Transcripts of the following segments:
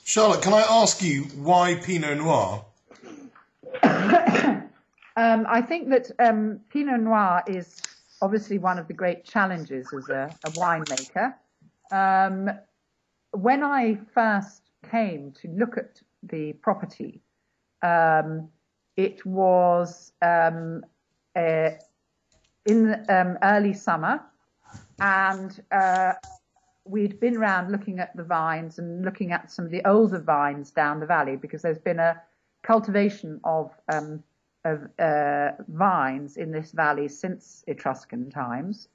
Charlotte, can I ask you why Pinot Noir? I think that Pinot Noir is obviously one of the great challenges as a winemaker. Um, when I first came to look at the property, um, it was uh, in early summer, and we'd been around looking at the vines and looking at some of the older vines down the valley because there's been a cultivation of vines in this valley since Etruscan times.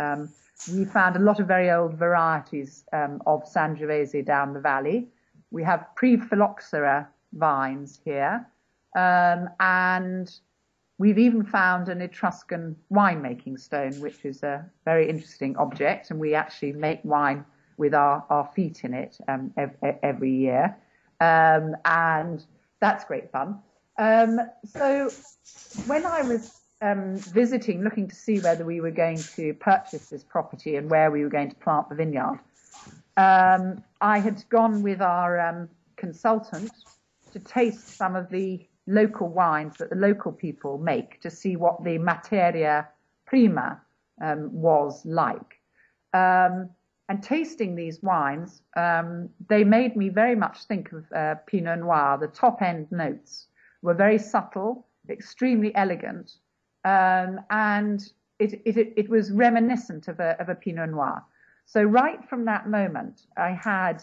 We found a lot of very old varieties of Sangiovese down the valley. We have pre-phylloxera vines here, and we've even found an Etruscan winemaking stone, which is a very interesting object, and we actually make wine with our feet in it every year, and that's great fun. So when I was visiting, looking to see whether we were going to purchase this property and where we were going to plant the vineyard, I had gone with our consultant to taste some of the local wines that the local people make to see what the materia prima was like. And tasting these wines, they made me very much think of Pinot Noir. The top end notes were very subtle, extremely elegant, and it was reminiscent of a Pinot Noir. So right from that moment, I had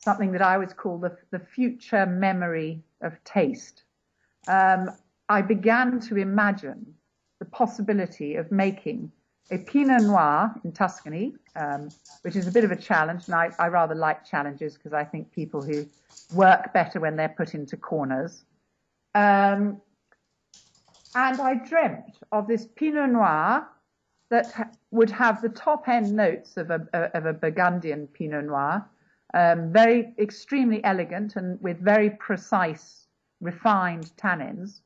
something that I always call the future memory of taste. I began to imagine the possibility of making a Pinot Noir in Tuscany, which is a bit of a challenge, and I rather like challenges because I think people who work better when they're put into corners. And I dreamt of this Pinot Noir that would have the top end notes of a Burgundian Pinot Noir, very extremely elegant and with very precise, refined tannins,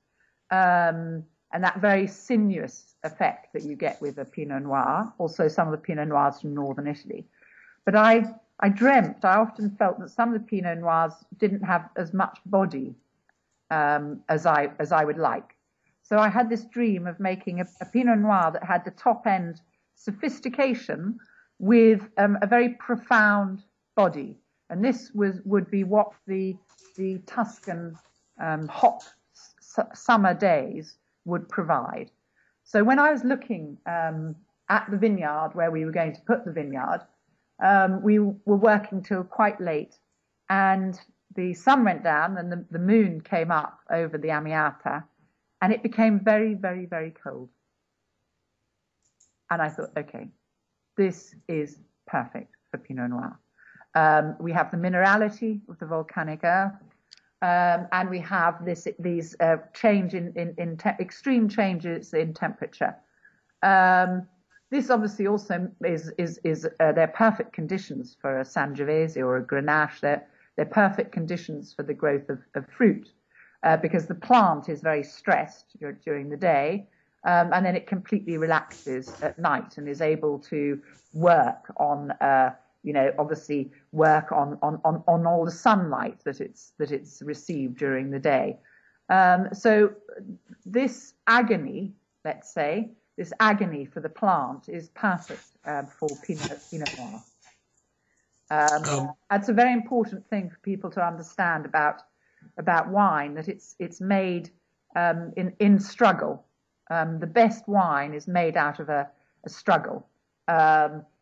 and that very sinuous effect that you get with a Pinot Noir, also some of the Pinot Noirs from northern Italy. But I often felt that some of the Pinot Noirs didn't have as much body as I would like. So I had this dream of making a Pinot Noir that had the top end sophistication with a very profound body. And this would be what the Tuscan hot summer days would provide. So when I was looking at the vineyard where we were going to put the vineyard, we were working till quite late, and the sun went down and the moon came up over the Amiata, and it became very, very, very cold. And I thought, okay, this is perfect for Pinot Noir. We have the minerality of the volcanic earth, and we have these change in extreme changes in temperature. This obviously also is they're perfect conditions for a Sangiovese or a Grenache. They're perfect conditions for the growth of fruit because the plant is very stressed during the day, and then it completely relaxes at night and is able to work on obviously work on all the sunlight that it's received during the day. So this agony, let's say, this agony for the plant is perfect for Pinot Noir. That's a very important thing for people to understand about wine, that it's made in struggle. The best wine is made out of a struggle.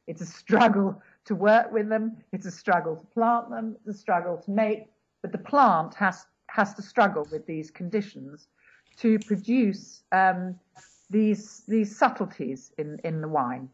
It's a struggle to work with them. It's a struggle to plant them. It's a struggle to make. But the plant has to struggle with these conditions to produce these subtleties in the wine.